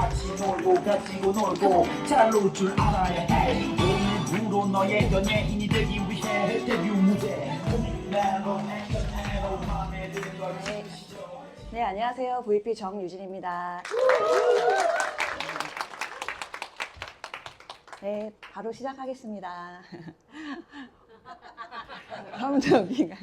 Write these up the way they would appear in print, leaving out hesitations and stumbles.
같이 놀고 가지고 놀고 잘 놀 줄 알아야 해. 오늘부로 너의 연예인이 되기 위해 데뷔 무대 멜로 엔터테이너 맘에 드는 걸 지으시죠. 네, 안녕하세요. VP 정유진입니다. 네, 바로 시작하겠습니다. 너무 웃긴가?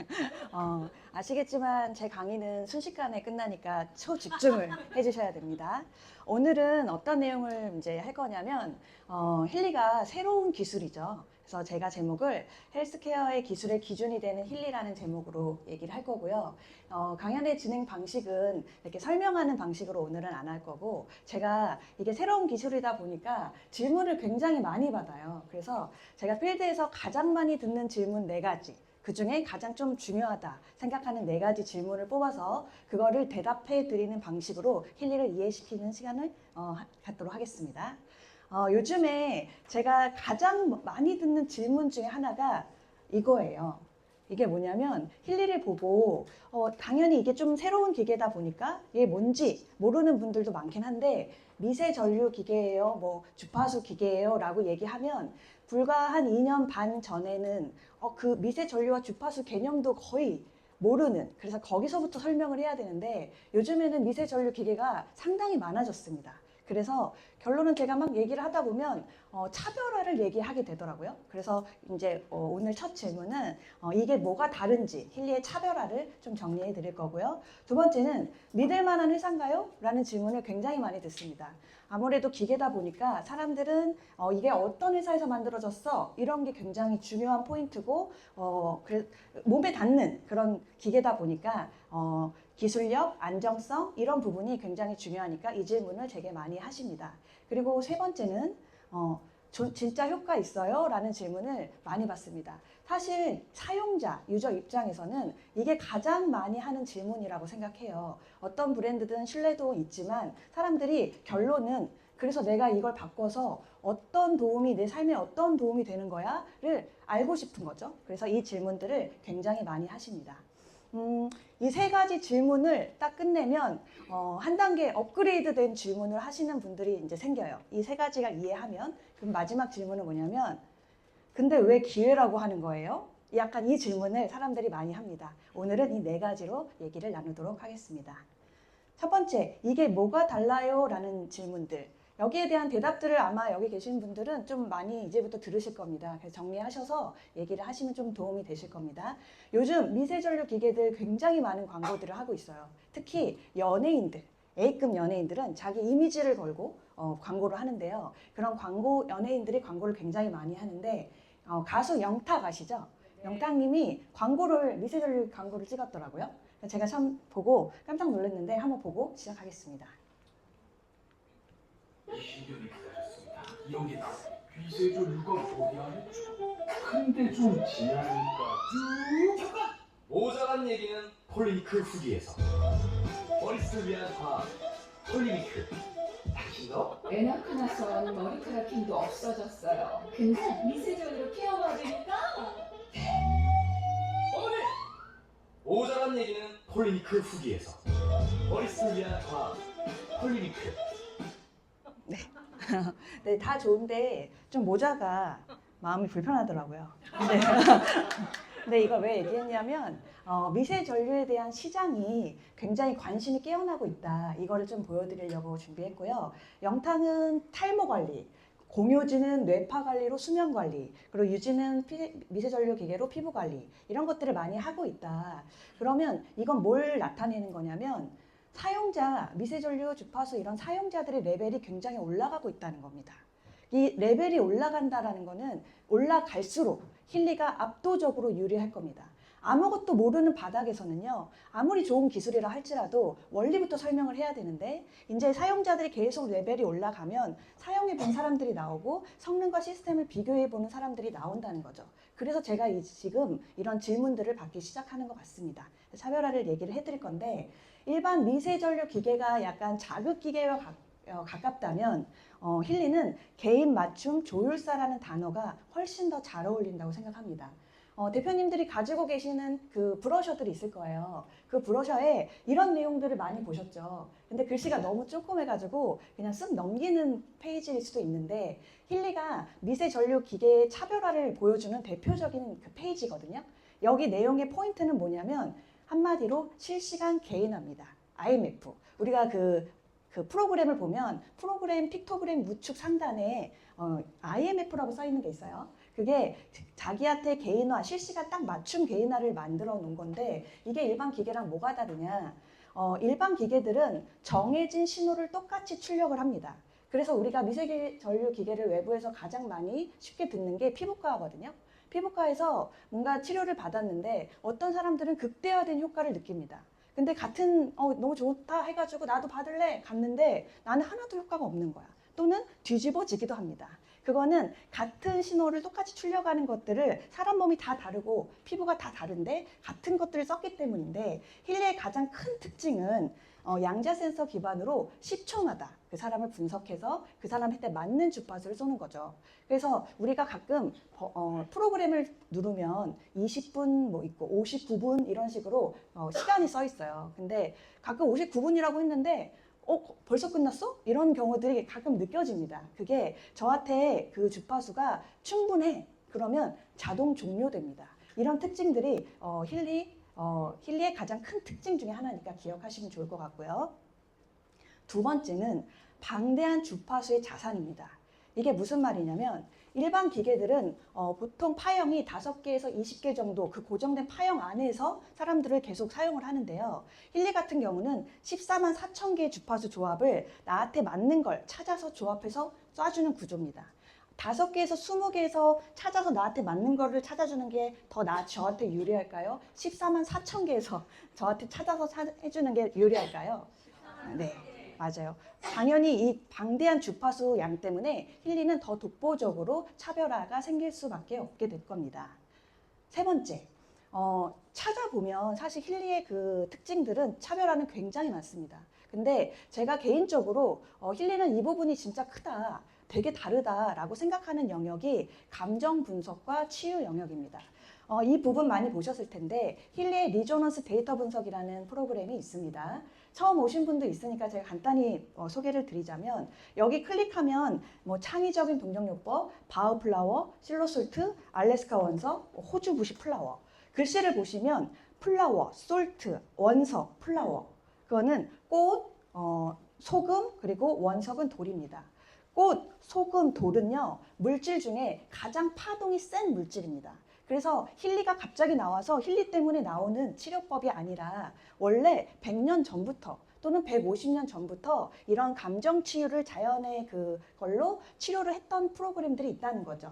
아시겠지만 제 강의는 순식간에 끝나니까 초집중을 해주셔야 됩니다. 오늘은 어떤 내용을 이제 할 거냐면 힐리가 새로운 기술이죠. 그래서 제가 제목을 헬스케어의 기술의 기준이 되는 힐리라는 제목으로 얘기를 할 거고요. 강연의 진행 방식은 이렇게 설명하는 방식으로 오늘은 안 할 거고, 제가 이게 새로운 기술이다 보니까 질문을 굉장히 많이 받아요. 그래서 제가 필드에서 가장 많이 듣는 질문 4가지, 그 중에 가장 좀 중요하다 생각하는 4가지 질문을 뽑아서 그거를 대답해 드리는 방식으로 힐리를 이해시키는 시간을 갖도록 하겠습니다. 요즘에 제가 가장 많이 듣는 질문 중에 하나가 이거예요. 이게 뭐냐면 힐리를 보고 당연히 이게 좀 새로운 기계다 보니까 이게 뭔지 모르는 분들도 많긴 한데 미세 전류 기계예요, 뭐 주파수 기계예요 라고 얘기하면 불과 한 2년 반 전에는 그 미세 전류와 주파수 개념도 거의 모르는, 그래서 거기서부터 설명을 해야 되는데 요즘에는 미세 전류 기계가 상당히 많아졌습니다. 그래서 결론은 제가 막 얘기를 하다 보면 차별화를 얘기하게 되더라고요. 그래서 이제 오늘 첫 질문은 이게 뭐가 다른지 힐리의 차별화를 좀 정리해 드릴 거고요. 두 번째는 믿을 만한 회사인가요? 라는 질문을 굉장히 많이 듣습니다. 아무래도 기계다 보니까 사람들은 이게 어떤 회사에서 만들어졌어? 이런 게 굉장히 중요한 포인트고 몸에 닿는 그런 기계다 보니까 기술력, 안정성 이런 부분이 굉장히 중요하니까 이 질문을 되게 많이 하십니다. 그리고 세 번째는 진짜 효과 있어요? 라는 질문을 많이 받습니다. 사실 사용자, 유저 입장에서는 이게 가장 많이 하는 질문이라고 생각해요. 어떤 브랜드든 신뢰도 있지만 사람들이 결론은 그래서 내가 이걸 바꿔서 어떤 도움이, 내 삶에 어떤 도움이 되는 거야? 를 알고 싶은 거죠. 그래서 이 질문들을 굉장히 많이 하십니다. 이 3가지 질문을 딱 끝내면 한 단계 업그레이드 된 질문을 하시는 분들이 이제 생겨요. 이 3가지가 이해하면. 그럼 마지막 질문은 뭐냐면 근데 왜 기회라고 하는 거예요? 약간 이 질문을 사람들이 많이 합니다. 오늘은 이 4가지로 얘기를 나누도록 하겠습니다. 첫 번째, 이게 뭐가 달라요? 라는 질문들. 여기에 대한 대답들을 아마 여기 계신 분들은 좀 많이 이제부터 들으실 겁니다. 그래서 정리하셔서 얘기를 하시면 좀 도움이 되실 겁니다. 요즘 미세전류 기계들 굉장히 많은 광고들을 하고 있어요. 특히 연예인들, A급 연예인들은 자기 이미지를 걸고 광고를 하는데요. 그런 연예인들이 광고를 굉장히 많이 하는데 가수 영탁 아시죠? 영탁님이 미세전류 광고를 찍었더라고요. 제가 처음 보고 깜짝 놀랐는데 한번 보고 시작하겠습니다. 신경이 기다렸습니다. 여기다 비세조류가 뭐냐면 근데 좀 지하니까 잠깐! 모자란 얘기는 폴리미크 후기에서 머릿을 위한 화학 폴리미크. 당신도? 애 낳고 나선 머리카락 힘도 없어졌어요. 근데 미세전으로 케어받으니까 어머니! 모자란 얘기는 폴리미크 후기에서 머릿을 위한 화학 폴리미크. 네, 다 좋은데 좀 모자가 마음이 불편하더라고요. 근데 이걸 왜 얘기했냐면 미세 전류에 대한 시장이 굉장히 관심이 깨어나고 있다. 이거를 좀 보여드리려고 준비했고요. 영탁은 탈모 관리, 공효진은 뇌파 관리로 수면 관리, 그리고 유진은 미세 전류 기계로 피부 관리, 이런 것들을 많이 하고 있다. 그러면 이건 뭘 나타내는 거냐면 사용자, 미세전류, 주파수 이런 사용자들의 레벨이 굉장히 올라가고 있다는 겁니다. 이 레벨이 올라간다는 거는 올라갈수록 힐리가 압도적으로 유리할 겁니다. 아무것도 모르는 바닥에서는요, 아무리 좋은 기술이라 할지라도 원리부터 설명을 해야 되는데 이제 사용자들이 계속 레벨이 올라가면 사용해 본 사람들이 나오고 성능과 시스템을 비교해 보는 사람들이 나온다는 거죠. 그래서 제가 지금 이런 질문들을 받기 시작하는 것 같습니다. 차별화를 얘기를 해드릴 건데 일반 미세전류 기계가 약간 자극 기계와 가깝다면 힐리는 개인 맞춤 조율사라는 단어가 훨씬 더 잘 어울린다고 생각합니다. 대표님들이 가지고 계시는 그 브러셔들이 있을 거예요. 그 브러셔에 이런 내용들을 많이 보셨죠. 근데 글씨가 너무 조그매가지고 그냥 쓱 넘기는 페이지일 수도 있는데 힐리가 미세 전류 기계의 차별화를 보여주는 대표적인 그 페이지거든요. 여기 내용의 포인트는 뭐냐면 한마디로 실시간 개인화입니다. IMF. 우리가 그 프로그램을 보면 프로그램 픽토그램 우측 상단에 IMF라고 써 있는 게 있어요. 그게 자기한테 개인화, 실시간 딱 맞춤 개인화를 만들어 놓은 건데 이게 일반 기계랑 뭐가 다르냐? 일반 기계들은 정해진 신호를 똑같이 출력을 합니다. 그래서 우리가 미세 전류 기계를 외부에서 가장 많이 쉽게 듣는 게 피부과거든요. 피부과에서 뭔가 치료를 받았는데 어떤 사람들은 극대화된 효과를 느낍니다. 근데 같은 너무 좋다 해가지고 나도 받을래 갔는데 나는 하나도 효과가 없는 거야. 또는 뒤집어지기도 합니다. 그거는 같은 신호를 똑같이 출력하는 것들을 사람 몸이 다 다르고 피부가 다 다른데 같은 것들을 썼기 때문인데 힐리의 가장 큰 특징은 양자 센서 기반으로 10초마다 그 사람을 분석해서 그 사람한테 맞는 주파수를 쏘는 거죠. 그래서 우리가 가끔 프로그램을 누르면 20분 뭐 있고 59분 이런 식으로 시간이 써 있어요. 근데 가끔 59분이라고 했는데 벌써 끝났어? 이런 경우들이 가끔 느껴집니다. 그게 저한테 그 주파수가 충분해. 그러면 자동 종료됩니다. 이런 특징들이 힐리의 가장 큰 특징 중에 하나니까 기억하시면 좋을 것 같고요. 두 번째는 방대한 주파수의 자산입니다. 이게 무슨 말이냐면 일반 기계들은 보통 파형이 5개에서 20개 정도 그 고정된 파형 안에서 사람들을 계속 사용을 하는데요. 힐리 같은 경우는 14만 4천 개의 주파수 조합을 나한테 맞는 걸 찾아서 조합해서 쏴주는 구조입니다. 5개에서 20개에서 찾아서 나한테 맞는 거를 찾아주는 게 더 저한테 유리할까요? 14만 4천 개에서 저한테 찾아서 해주는 게 유리할까요? 네, 맞아요. 당연히 이 방대한 주파수 양 때문에 힐리는 더 독보적으로 차별화가 생길 수밖에 없게 될 겁니다. 세 번째, 찾아보면 사실 힐리의 그 특징들은 차별화는 굉장히 많습니다. 근데 제가 개인적으로 힐리는 이 부분이 진짜 크다. 되게 다르다라고 생각하는 영역이 감정 분석과 치유 영역입니다. 이 부분 많이 보셨을 텐데 힐리의 리조넌스 데이터 분석이라는 프로그램이 있습니다. 처음 오신 분도 있으니까 제가 간단히 소개를 드리자면 여기 클릭하면 뭐 창의적인 동정요법, 바우플라워, 실로솔트, 알래스카 원석, 호주 부시 플라워 글씨를 보시면 플라워, 솔트, 원석, 플라워 그거는 꽃, 소금 그리고 원석은 돌입니다. 꽃, 소금, 돌은요 물질 중에 가장 파동이 센 물질입니다. 그래서 힐리가 갑자기 나와서 힐리 때문에 나오는 치료법이 아니라 원래 100년 전부터 또는 150년 전부터 이런 감정 치유를 자연의 그걸로 치료를 했던 프로그램들이 있다는 거죠.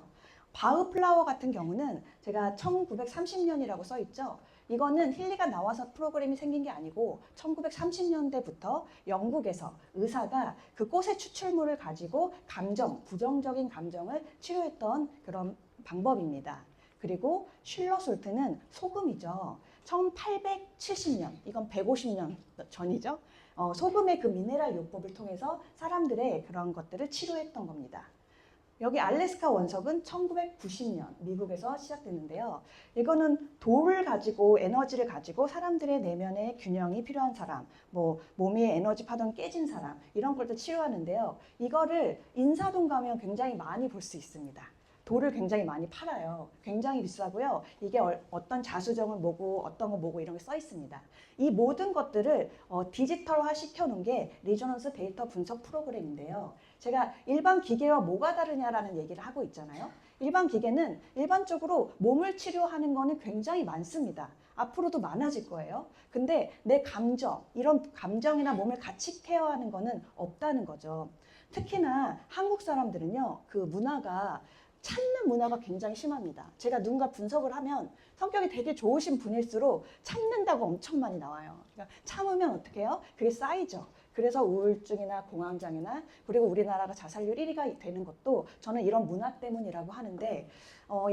바흐플라워 같은 경우는 제가 1930년이라고 써 있죠. 이거는 힐리가 나와서 프로그램이 생긴 게 아니고 1930년대부터 영국에서 의사가 그 꽃의 추출물을 가지고 부정적인 감정을 치료했던 그런 방법입니다. 그리고 슐러솔트는 소금이죠. 1870년, 이건 150년 전이죠. 소금의 그 미네랄 요법을 통해서 사람들의 그런 것들을 치료했던 겁니다. 여기 알래스카 원석은 1990년 미국에서 시작됐는데요. 이거는 돌을 가지고 에너지를 가지고 사람들의 내면의 균형이 필요한 사람, 뭐 몸의 에너지 파동 깨진 사람 이런 걸도 치료하는데요. 이거를 인사동 가면 굉장히 많이 볼 수 있습니다. 돌을 굉장히 많이 팔아요. 굉장히 비싸고요. 이게 어떤 자수정은 뭐고 어떤 거 뭐고 이런 게 써 있습니다. 이 모든 것들을 디지털화 시켜놓은 게 리조넌스 데이터 분석 프로그램인데요. 제가 일반 기계와 뭐가 다르냐라는 얘기를 하고 있잖아요. 일반 기계는 일반적으로 몸을 치료하는 거는 굉장히 많습니다. 앞으로도 많아질 거예요. 근데 내 감정, 이런 감정이나 몸을 같이 케어하는 거는 없다는 거죠. 특히나 한국 사람들은요. 그 문화가 참는 문화가 굉장히 심합니다. 제가 누군가 분석을 하면 성격이 되게 좋으신 분일수록 참는다고 엄청 많이 나와요. 그러니까 참으면 어떻게 해요? 그게 쌓이죠. 그래서 우울증이나 공황장애나 그리고 우리나라가 자살률 1위가 되는 것도 저는 이런 문화 때문이라고 하는데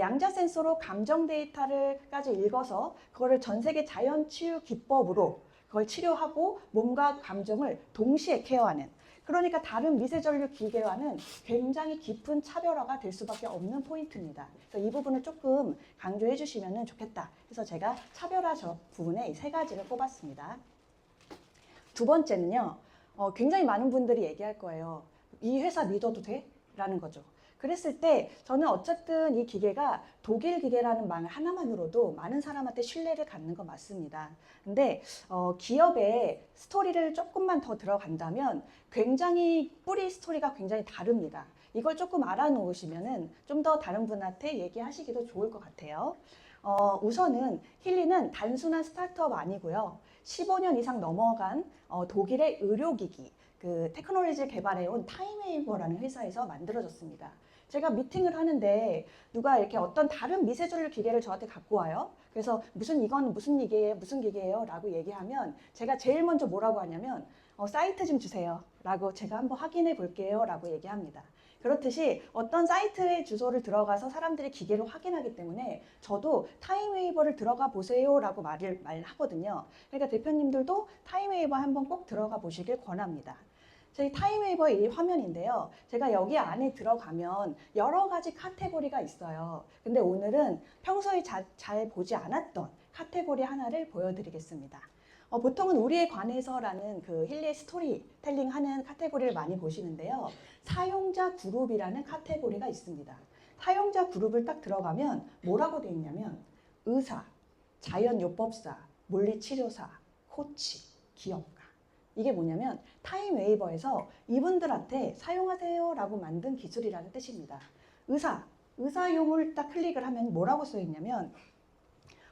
양자 센서로 감정 데이터를까지 읽어서 그거를 전 세계 자연 치유 기법으로 그걸 치료하고 몸과 감정을 동시에 케어하는 그러니까 다른 미세전류 기계와는 굉장히 깊은 차별화가 될 수밖에 없는 포인트입니다. 그래서 이 부분을 조금 강조해 주시면 좋겠다. 그래서 제가 차별화 저 부분에 이 세 가지를 꼽았습니다. 두 번째는요. 굉장히 많은 분들이 얘기할 거예요. 이 회사 믿어도 돼? 라는 거죠. 그랬을 때 저는 어쨌든 이 기계가 독일 기계라는 말 하나만으로도 많은 사람한테 신뢰를 갖는 거 맞습니다. 근데 기업의 스토리를 조금만 더 들어간다면 굉장히 뿌리 스토리가 굉장히 다릅니다. 이걸 조금 알아놓으시면은 좀 더 다른 분한테 얘기하시기도 좋을 것 같아요. 우선은 힐리는 단순한 스타트업 아니고요. 15년 이상 넘어간 독일의 의료기기, 그 테크놀로지를 개발해온 타임웨이버라는 회사에서 만들어졌습니다. 제가 미팅을 하는데 누가 이렇게 어떤 다른 미세전류 기계를 저한테 갖고 와요. 그래서 이건 무슨 기계예요? 무슨 기계예요? 라고 얘기하면 제가 제일 먼저 뭐라고 하냐면 사이트 좀 주세요. 라고 제가 한번 확인해 볼게요. 라고 얘기합니다. 그렇듯이 어떤 사이트의 주소를 들어가서 사람들이 기계를 확인하기 때문에 저도 타임웨이버를 들어가 보세요 라고 말하거든요. 그러니까 대표님들도 타임웨이버 한번 꼭 들어가 보시길 권합니다. 저희 타임웨이버의 이 화면인데요. 제가 여기 안에 들어가면 여러 가지 카테고리가 있어요. 근데 오늘은 평소에 잘 보지 않았던 카테고리 하나를 보여드리겠습니다. 보통은 우리에 관해서라는 그 힐리의 스토리텔링 하는 카테고리를 많이 보시는데요. 사용자 그룹이라는 카테고리가 있습니다. 사용자 그룹을 딱 들어가면 뭐라고 되어 있냐면 의사, 자연요법사, 물리치료사, 코치, 기업가. 이게 뭐냐면 타임웨이버에서 이분들한테 사용하세요 라고 만든 기술이라는 뜻입니다. 의사용을 딱 클릭을 하면 뭐라고 써 있냐면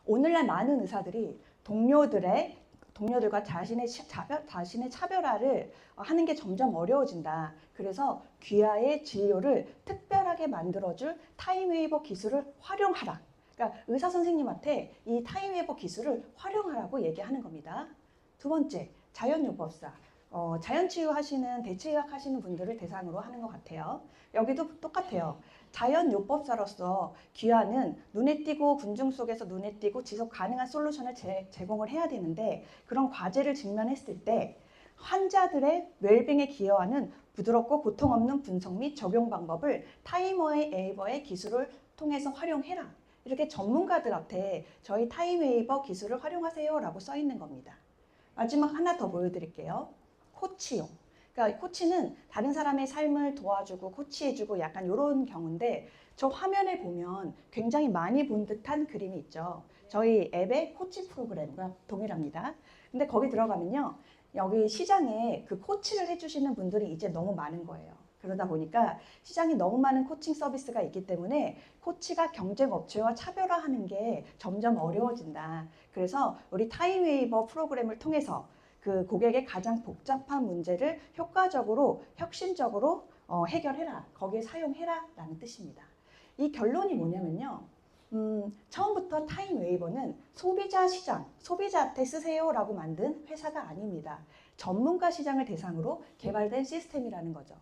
오늘날 많은 의사들이 동료들과 자신의 차별화를 하는 게 점점 어려워진다. 그래서 귀하의 진료를 특별하게 만들어줄 타임웨이버 기술을 활용하라. 그러니까 의사 선생님한테 이 타임웨이버 기술을 활용하라고 얘기하는 겁니다. 두 번째, 자연요법사. 자연치유 하시는, 대체의학 하시는 분들을 대상으로 하는 것 같아요. 여기도 똑같아요. 자연요법사로서 귀하는 눈에 띄고 군중 속에서 눈에 띄고 지속 가능한 솔루션을 제공을 해야 되는데 그런 과제를 직면했을 때 환자들의 웰빙에 기여하는 부드럽고 고통 없는 분석 및 적용 방법을 타임웨이버의 기술을 통해서 활용해라. 이렇게 전문가들한테 저희 타임웨이버 기술을 활용하세요 라고 써 있는 겁니다. 마지막 하나 더 보여드릴게요. 코치용. 그러니까 코치는 다른 사람의 삶을 도와주고 코치해주고 약간 이런 경우인데 저 화면에 보면 굉장히 많이 본 듯한 그림이 있죠. 저희 앱의 코치 프로그램과 동일합니다. 근데 거기 들어가면요. 여기 시장에 그 코치를 해주시는 분들이 이제 너무 많은 거예요. 그러다 보니까 시장에 너무 많은 코칭 서비스가 있기 때문에 코치가 경쟁 업체와 차별화하는 게 점점 어려워진다. 그래서 우리 타임웨이버 프로그램을 통해서 그 고객의 가장 복잡한 문제를 효과적으로, 혁신적으로 해결해라. 거기에 사용해라. 라는 뜻입니다. 이 결론이 뭐냐면요. 처음부터 타임웨이버는 소비자 시장, 소비자한테 쓰세요 라고 만든 회사가 아닙니다. 전문가 시장을 대상으로 개발된 시스템이라는 거죠.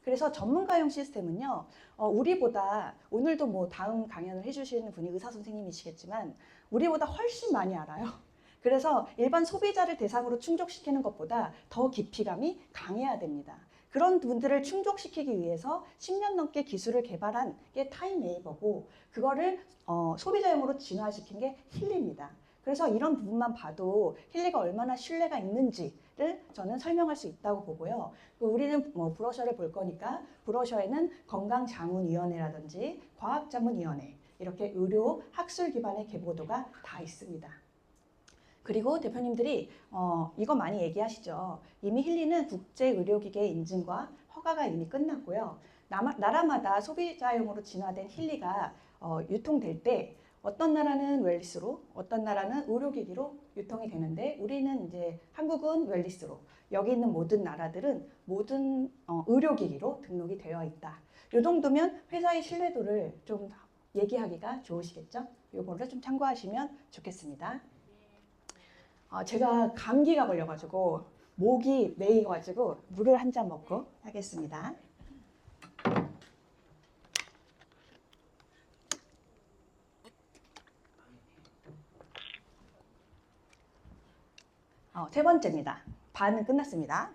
그래서 전문가용 시스템은요, 우리보다 오늘도 뭐 다음 강연을 해주시는 분이 의사 선생님이시겠지만 우리보다 훨씬 많이 알아요. 그래서 일반 소비자를 대상으로 충족시키는 것보다 더 깊이감이 강해야 됩니다. 그런 분들을 충족시키기 위해서 10년 넘게 기술을 개발한 게 타임웨이버고 그거를 소비자용으로 진화시킨 게 힐리입니다. 그래서 이런 부분만 봐도 힐리가 얼마나 신뢰가 있는지를 저는 설명할 수 있다고 보고요. 우리는 브로셔를 볼 거니까 브로셔에는 건강자문위원회라든지 과학자문위원회 이렇게 의료 학술 기반의 계보도가 다 있습니다. 그리고 대표님들이 이거 많이 얘기하시죠. 이미 힐리는 국제의료기계 인증과 허가가 이미 끝났고요. 나라마다 소비자용으로 진화된 힐리가 유통될 때 어떤 나라는 웰리스로, 어떤 나라는 의료기기로 유통이 되는데 우리는 이제 한국은 웰리스로, 여기 있는 모든 나라들은 모든 의료기기로 등록이 되어 있다. 이 정도면 회사의 신뢰도를 좀 얘기하기가 좋으시겠죠? 이거를 좀 참고하시면 좋겠습니다. 제가 감기가 걸려가지고 목이 메이가지고 물을 한 잔 먹고 하겠습니다. 세 번째입니다. 반은 끝났습니다.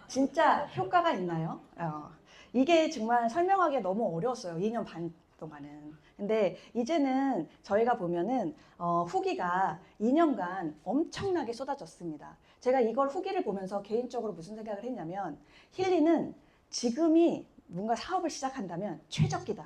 진짜 효과가 있나요? 이게 정말 설명하기 너무 어려웠어요. 2년 반 동안은. 근데 이제는 저희가 보면은 후기가 2년간 엄청나게 쏟아졌습니다. 제가 이걸 후기를 보면서 개인적으로 무슨 생각을 했냐면 힐리는 지금이 뭔가 사업을 시작한다면 최적기다.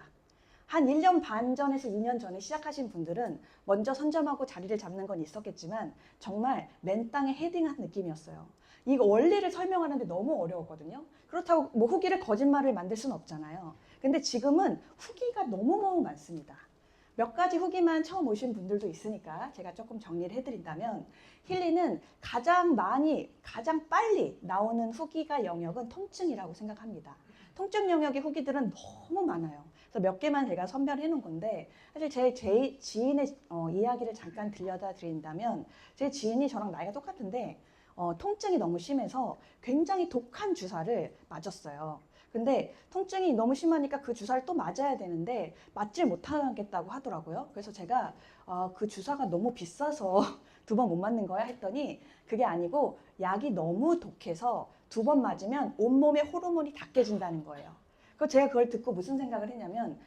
한 1년 반 전에서 2년 전에 시작하신 분들은 먼저 선점하고 자리를 잡는 건 있었겠지만 정말 맨 땅에 헤딩한 느낌이었어요. 이거 원리를 설명하는데 너무 어려웠거든요. 그렇다고 뭐 후기를 거짓말을 만들 수는 없잖아요. 근데 지금은 후기가 너무너무 많습니다. 몇 가지 후기만 처음 오신 분들도 있으니까 제가 조금 정리를 해드린다면 힐리는 가장 많이, 가장 빨리 나오는 후기가 영역은 통증이라고 생각합니다. 통증 영역의 후기들은 너무 많아요. 그래서 몇 개만 제가 선별해 놓은 건데 사실 제 지인의 이야기를 잠깐 들려다 드린다면 제 지인이 저랑 나이가 똑같은데 통증이 너무 심해서 굉장히 독한 주사를 맞았어요. 근데 통증이 너무 심하니까 그 주사를 또 맞아야 되는데 맞질 못하겠다고 하더라고요. 그래서 제가 그 주사가 너무 비싸서 2번 못 맞는 거야 했더니 그게 아니고 약이 너무 독해서 2번 맞으면 온몸의 호르몬이 다 깨진다는 거예요. 제가 그걸 듣고 무슨 생각을 했냐면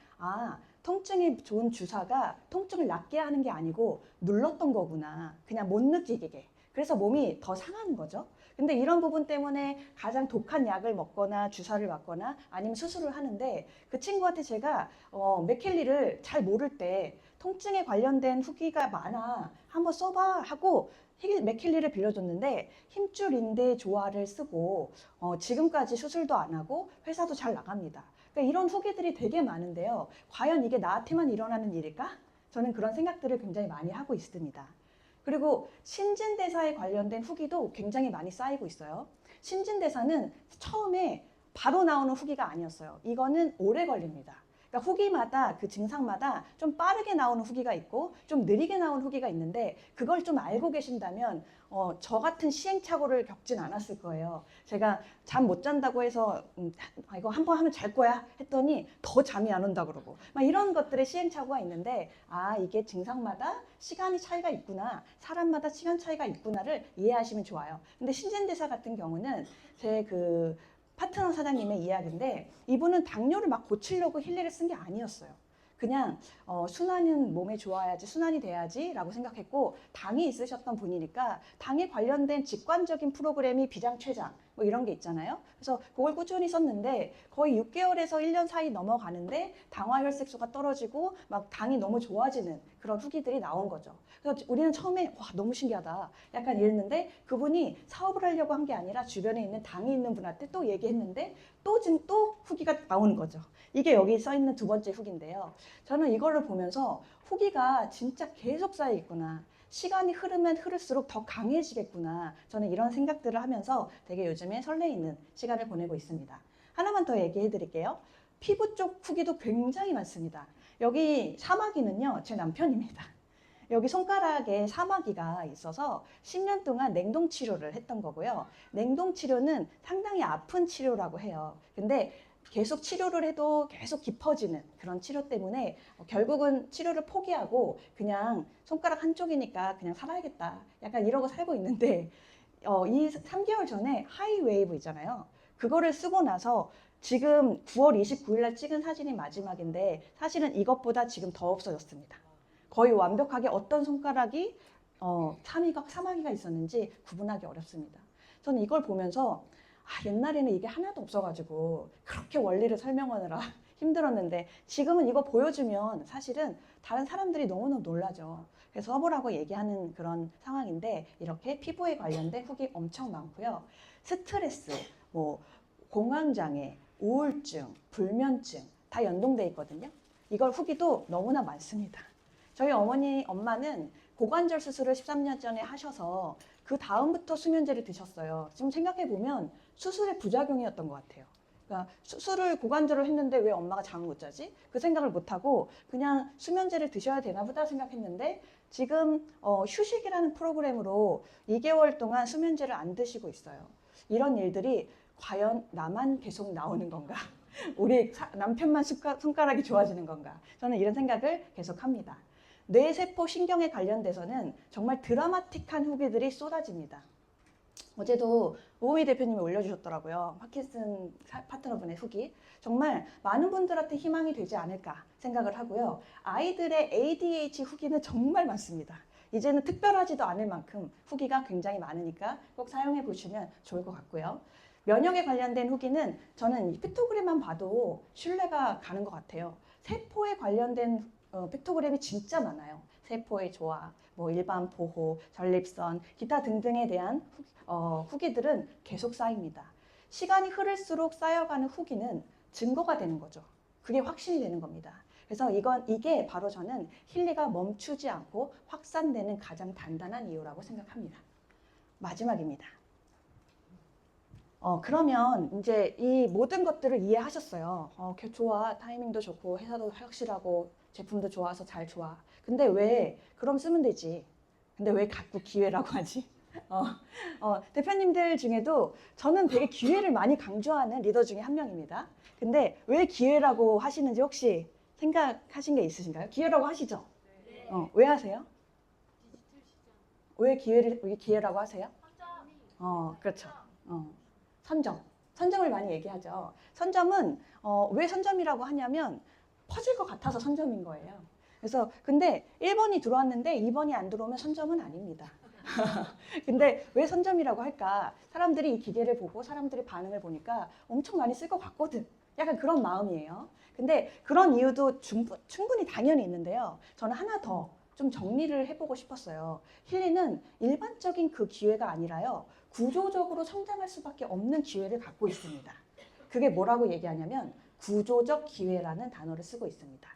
통증이 좋은 주사가 통증을 낫게 하는 게 아니고 눌렀던 거구나. 그냥 못 느끼게. 그래서 몸이 더 상하는 거죠. 근데 이런 부분 때문에 가장 독한 약을 먹거나 주사를 맞거나 아니면 수술을 하는데 그 친구한테 제가 맥켈리를 잘 모를 때 통증에 관련된 후기가 많아. 한번 써봐 하고 맥켈리를 빌려줬는데 힘줄 인대 조화를 쓰고 지금까지 수술도 안 하고 회사도 잘 나갑니다. 그러니까 이런 후기들이 되게 많은데요. 과연 이게 나한테만 일어나는 일일까? 저는 그런 생각들을 굉장히 많이 하고 있습니다. 그리고 신진대사에 관련된 후기도 굉장히 많이 쌓이고 있어요. 신진대사는 처음에 바로 나오는 후기가 아니었어요. 이거는 오래 걸립니다. 그러니까 후기마다 그 증상마다 좀 빠르게 나오는 후기가 있고 좀 느리게 나오는 후기가 있는데 그걸 좀 알고 계신다면 저 같은 시행착오를 겪진 않았을 거예요. 제가 잠 못 잔다고 해서 이거 한 번 하면 잘 거야 했더니 더 잠이 안 온다 그러고 막 이런 것들의 시행착오가 있는데 이게 증상마다 시간이 차이가 있구나, 사람마다 시간 차이가 있구나를 이해하시면 좋아요. 근데 신진대사 같은 경우는 제 파트너 사장님의 이야기인데 이분은 당뇨를 막 고치려고 힐리를 쓴 게 아니었어요. 그냥 순환은 몸에 좋아야지, 순환이 돼야지 라고 생각했고 당이 있으셨던 분이니까 당에 관련된 직관적인 프로그램이 비장췌장 뭐 이런 게 있잖아요. 그래서 그걸 꾸준히 썼는데 거의 6개월에서 1년 사이 넘어가는데 당화혈색소가 떨어지고 막 당이 너무 좋아지는 그런 후기들이 나온 거죠. 그래서 우리는 처음에 와 너무 신기하다 약간 이랬는데 그분이 사업을 하려고 한 게 아니라 주변에 있는 당이 있는 분한테 또 얘기했는데 또 후기가 나오는 거죠. 이게 여기 써 있는 2번째 후기인데요. 저는 이거를 보면서 후기가 진짜 계속 쌓여 있구나. 시간이 흐르면 흐를수록 더 강해지겠구나. 저는 이런 생각들을 하면서 되게 요즘에 설레이는 시간을 보내고 있습니다. 하나만 더 얘기해 드릴게요. 피부 쪽 후기도 굉장히 많습니다. 여기 사마귀는요, 제 남편입니다. 여기 손가락에 사마귀가 있어서 10년 동안 냉동 치료를 했던 거고요. 냉동 치료는 상당히 아픈 치료라고 해요. 근데 계속 치료를 해도 계속 깊어지는 그런 치료 때문에 결국은 치료를 포기하고 그냥 손가락 한쪽이니까 그냥 살아야겠다. 약간 이러고 살고 있는데 이 3개월 전에 하이웨이브 있잖아요. 그거를 쓰고 나서 지금 9월 29일 날 찍은 사진이 마지막인데 사실은 이것보다 지금 더 없어졌습니다. 거의 완벽하게 어떤 손가락이 사마귀가 있었는지 구분하기 어렵습니다. 저는 이걸 보면서 옛날에는 이게 하나도 없어가지고 그렇게 원리를 설명하느라 힘들었는데 지금은 이거 보여주면 사실은 다른 사람들이 너무너무 놀라죠. 그래서 써보라고 얘기하는 그런 상황인데 이렇게 피부에 관련된 후기 엄청 많고요. 스트레스, 공황장애, 우울증, 불면증 다 연동돼 있거든요. 이걸 후기도 너무나 많습니다. 저희 엄마는 고관절 수술을 13년 전에 하셔서 그 다음부터 수면제를 드셨어요. 지금 생각해보면 수술의 부작용이었던 것 같아요. 그러니까 고관절을 했는데 왜 엄마가 잠을 못 자지? 그 생각을 못하고 그냥 수면제를 드셔야 되나 보다 생각했는데 지금 휴식이라는 프로그램으로 2개월 동안 수면제를 안 드시고 있어요. 이런 일들이 과연 나만 계속 나오는 건가? 우리 남편만 손가락이 좋아지는 건가? 저는 이런 생각을 계속 합니다. 뇌세포 신경에 관련돼서는 정말 드라마틱한 후기들이 쏟아집니다. 어제도 오미 대표님이 올려주셨더라고요. 파킨슨 파트너분의 후기. 정말 많은 분들한테 희망이 되지 않을까 생각을 하고요. 아이들의 ADH 후기는 정말 많습니다. 이제는 특별하지도 않을 만큼 후기가 굉장히 많으니까 꼭 사용해 보시면 좋을 것 같고요. 면역에 관련된 후기는 저는 이 픽토그램만 봐도 신뢰가 가는 것 같아요. 세포에 관련된 픽토그램이 진짜 많아요. 세포의 조화, 뭐 일반 보호, 전립선, 기타 등등에 대한 후기들은 계속 쌓입니다. 시간이 흐를수록 쌓여가는 후기는 증거가 되는 거죠. 그게 확신이 되는 겁니다. 그래서 이게 바로 저는 힐리가 멈추지 않고 확산되는 가장 단단한 이유라고 생각합니다. 마지막입니다. 그러면 이제 이 모든 것들을 이해하셨어요. 좋아, 타이밍도 좋고 회사도 확실하고 제품도 좋아서 잘 좋아. 근데 왜 그럼 쓰면 되지? 근데 왜 자꾸 기회라고 하지? 대표님들 중에도 저는 되게 기회를 많이 강조하는 리더 중에 한 명입니다. 근데 왜 기회라고 하시는지 혹시 생각하신 게 있으신가요? 기회라고 하시죠? 왜 하세요? 왜 기회라고 하세요? 그렇죠. 선점을 많이 얘기하죠. 선점은 왜 선점이라고 하냐면 퍼질 것 같아서 선점인 거예요. 그래서 근데 1번이 들어왔는데 2번이 안 들어오면 선점은 아닙니다. 근데 왜 선점이라고 할까? 사람들이 이 기계를 보고 사람들의 반응을 보니까 엄청 많이 쓸 것 같거든. 약간 그런 마음이에요. 근데 그런 이유도 충분히 당연히 있는데요. 저는 하나 더 좀 정리를 해보고 싶었어요. 힐리는 일반적인 그 기회가 아니라요. 구조적으로 성장할 수밖에 없는 기회를 갖고 있습니다. 그게 뭐라고 얘기하냐면 구조적 기회라는 단어를 쓰고 있습니다.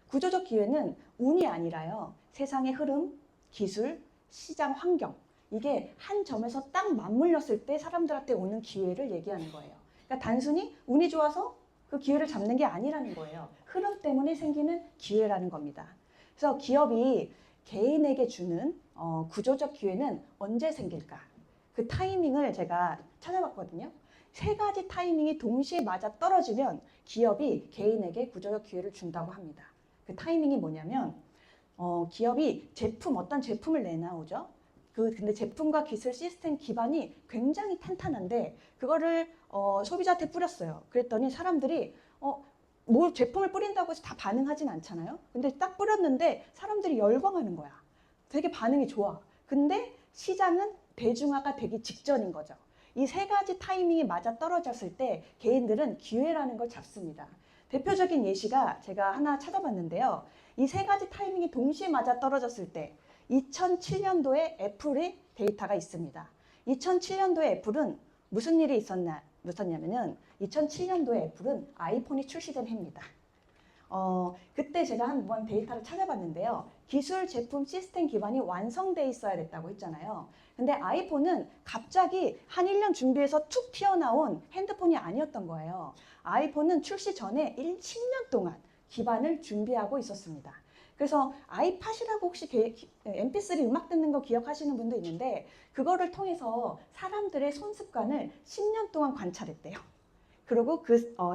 구조적 기회는 운이 아니라요. 세상의 흐름, 기술, 시장 환경 이게 한 점에서 딱 맞물렸을 때 사람들한테 오는 기회를 얘기하는 거예요. 그러니까 단순히 운이 좋아서 그 기회를 잡는 게 아니라는 거예요. 흐름 때문에 생기는 기회라는 겁니다. 그래서 기업이 개인에게 주는 구조적 기회는 언제 생길까? 그 타이밍을 제가 찾아봤거든요. 3가지 타이밍이 동시에 맞아 떨어지면 기업이 개인에게 구조적 기회를 준다고 합니다. 그 타이밍이 뭐냐면 기업이 어떤 제품을 내나오죠. 근데 제품과 기술 시스템 기반이 굉장히 탄탄한데 그거를 소비자한테 뿌렸어요. 그랬더니 사람들이 뭐 제품을 뿌린다고 해서 다 반응하진 않잖아요. 근데 딱 뿌렸는데 사람들이 열광하는 거야. 되게 반응이 좋아. 근데 시장은 대중화가 되기 직전인 거죠. 이 3가지 타이밍이 맞아 떨어졌을 때 개인들은 기회라는 걸 잡습니다. 대표적인 예시가 제가 하나 찾아봤는데요. 이 3가지 타이밍이 동시에 맞아 떨어졌을 때 2007년도에 애플의 데이터가 있습니다. 2007년도에 애플은 무슨 일이 있었냐면은 2007년도에 애플은 아이폰이 출시된 해입니다. 그때 제가 한번 데이터를 찾아봤는데요. 기술, 제품, 시스템 기반이 완성돼 있어야 됐다고 했잖아요. 근데 아이폰은 갑자기 한 1년 준비해서 툭 튀어나온 핸드폰이 아니었던 거예요. 아이폰은 출시 전에 10년 동안 기반을 준비하고 있었습니다. 그래서 아이팟이라고 혹시 MP3 음악 듣는 거 기억하시는 분도 있는데 그거를 통해서 사람들의 손습관을 10년 동안 관찰했대요. 그리고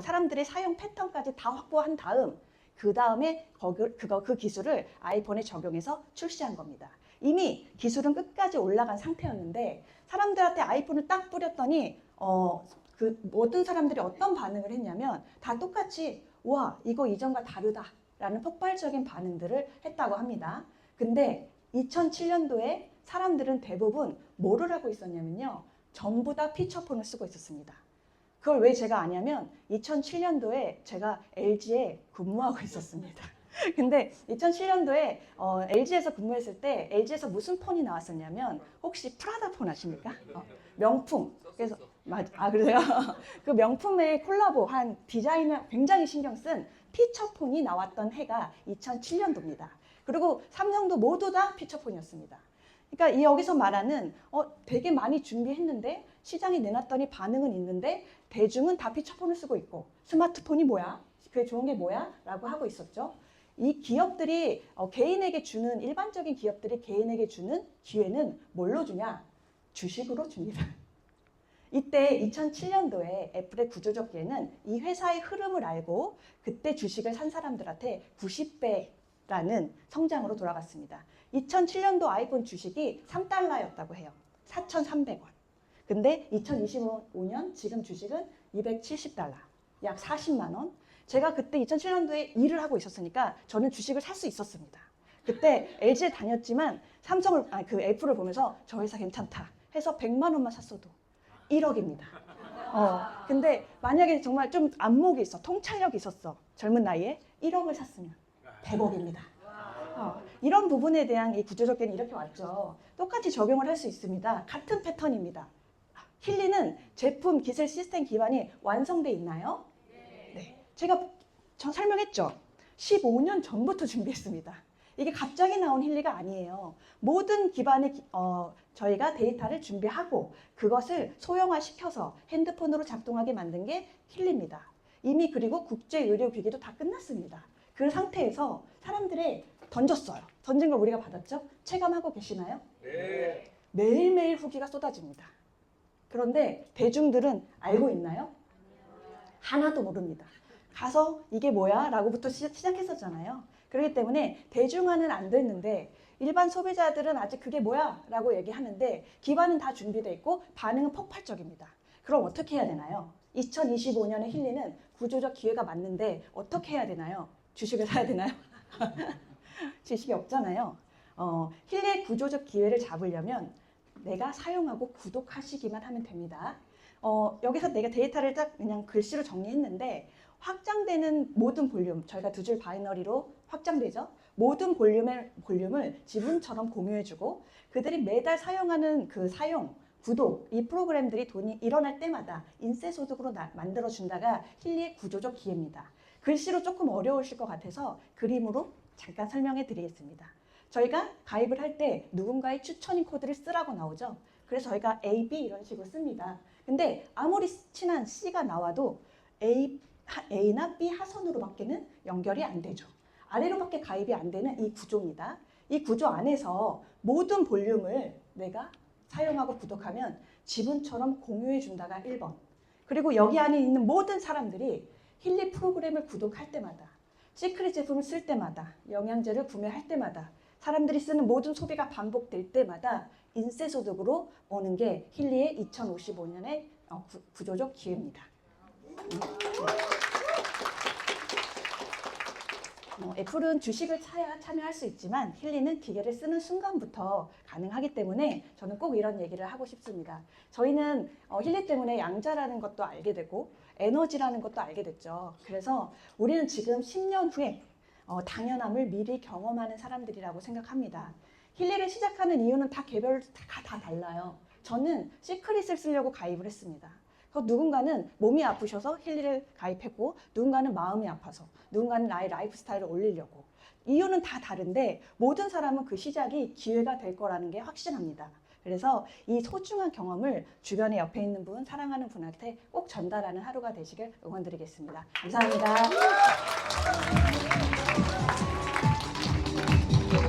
사람들의 사용 패턴까지 다 확보한 다음 그 다음에 그 기술을 아이폰에 적용해서 출시한 겁니다. 이미 기술은 끝까지 올라간 상태였는데 사람들한테 아이폰을 딱 뿌렸더니 그 모든 사람들이 어떤 반응을 했냐면 다 똑같이 와 이거 이전과 다르다 라는 폭발적인 반응들을 했다고 합니다. 근데 2007년도에 사람들은 대부분 뭐를 하고 있었냐면요. 전부 다 피처폰을 쓰고 있었습니다. 그걸 왜 제가 아냐면 2007년도에 제가 LG에 근무하고 있었습니다. 근데 2007년도에 LG에서 근무했을 때 LG에서 무슨 폰이 나왔었냐면 혹시 프라다 폰 아십니까? 명품. 그래서 그래요? 그 명품의 콜라보한 디자인을 굉장히 신경 쓴 피처폰이 나왔던 해가 2007년도입니다. 그리고 삼성도 모두 다 피처폰이었습니다. 그러니까 여기서 말하는 되게 많이 준비했는데 시장에 내놨더니 반응은 있는데 대중은 다 피처폰을 쓰고 있고 스마트폰이 뭐야? 그게 좋은 게 뭐야? 라고 하고 있었죠. 이 기업들이 일반적인 기업들이 개인에게 주는 기회는 뭘로 주냐? 주식으로 줍니다. 이때 2007년도에 애플의 구조적 기회는 이 회사의 흐름을 알고 그때 주식을 산 사람들한테 90배라는 성장으로 돌아갔습니다. 2007년도 아이폰 주식이 $3였다고 해요. 4,300원. 근데 2025년 지금 주식은 $270, 약 40만 원. 제가 그때 2007년도에 일을 하고 있었으니까 저는 주식을 살 수 있었습니다. 그때 LG에 다녔지만 그 애플을 보면서 저 회사 괜찮다 해서 100만 원만 샀어도 1억입니다. 근데 만약에 정말 좀 안목이 있어, 통찰력이 있었어, 젊은 나이에 1억을 샀으면 100억입니다. 이런 부분에 대한 이 구조적 개념이 이렇게 왔죠. 똑같이 적용을 할 수 있습니다. 같은 패턴입니다. 힐리는 제품, 기술, 시스템 기반이 완성돼 있나요? 네. 제가 설명했죠. 15년 전부터 준비했습니다. 이게 갑자기 나온 힐리가 아니에요. 모든 기반의 저희가 데이터를 준비하고 그것을 소형화시켜서 핸드폰으로 작동하게 만든 게 힐리입니다. 이미 그리고 국제의료기기도 다 끝났습니다. 그 상태에서 사람들의 던졌어요. 던진 걸 우리가 받았죠? 체감하고 계시나요? 네. 매일매일 후기가 쏟아집니다. 그런데 대중들은 알고 있나요? 하나도 모릅니다. 가서 이게 뭐야? 라고부터 시작했었잖아요. 그렇기 때문에 대중화는 안 됐는데 일반 소비자들은 아직 그게 뭐야? 라고 얘기하는데 기반은 다 준비되어 있고 반응은 폭발적입니다. 그럼 어떻게 해야 되나요? 2025년에 힐리는 구조적 기회가 맞는데 어떻게 해야 되나요? 주식을 사야 되나요? 주식이 없잖아요. 힐리의 구조적 기회를 잡으려면 내가 사용하고 구독하시기만 하면 됩니다. 여기서 내가 데이터를 딱 그냥 글씨로 정리했는데 확장되는 모든 볼륨, 저희가 두 줄 바이너리로 확장되죠. 모든 볼륨을 지분처럼 공유해주고 그들이 매달 사용하는 그 사용, 구독, 이 프로그램들이 돈이 일어날 때마다 인쇄소득으로 만들어준다가 힐리의 구조적 기회입니다. 글씨로 조금 어려우실 것 같아서 그림으로 잠깐 설명해 드리겠습니다. 저희가 가입을 할 때 누군가의 추천인 코드를 쓰라고 나오죠. 그래서 저희가 A, B 이런 식으로 씁니다. 근데 아무리 친한 C가 나와도 A나 B 하선으로밖에는 연결이 안 되죠. 아래로밖에 가입이 안 되는 이 구조입니다. 이 구조 안에서 모든 볼륨을 내가 사용하고 구독하면 지분처럼 공유해 준다가 1번. 그리고 여기 안에 있는 모든 사람들이 힐리 프로그램을 구독할 때마다, 시크릿 제품을 쓸 때마다, 영양제를 구매할 때마다, 사람들이 쓰는 모든 소비가 반복될 때마다 인쇄소득으로 오는 게 힐리의 2055년의 구조적 기회입니다. 애플은 주식을 사야 참여할 수 있지만 힐리는 기계를 쓰는 순간부터 가능하기 때문에 저는 꼭 이런 얘기를 하고 싶습니다. 저희는 힐리 때문에 양자라는 것도 알게 되고 에너지라는 것도 알게 됐죠. 그래서 우리는 지금 10년 후에 당연함을 미리 경험하는 사람들이라고 생각합니다. 힐리를 시작하는 이유는 다 개별 다 달라요. 저는 시크릿을 쓰려고 가입을 했습니다. 누군가는 몸이 아프셔서 힐리를 가입했고 누군가는 마음이 아파서 누군가는 나의 라이프 스타일을 올리려고. 이유는 다 다른데 모든 사람은 그 시작이 기회가 될 거라는 게 확신합니다. 그래서 이 소중한 경험을 주변에 옆에 있는 분, 사랑하는 분한테 꼭 전달하는 하루가 되시길 응원드리겠습니다. 감사합니다.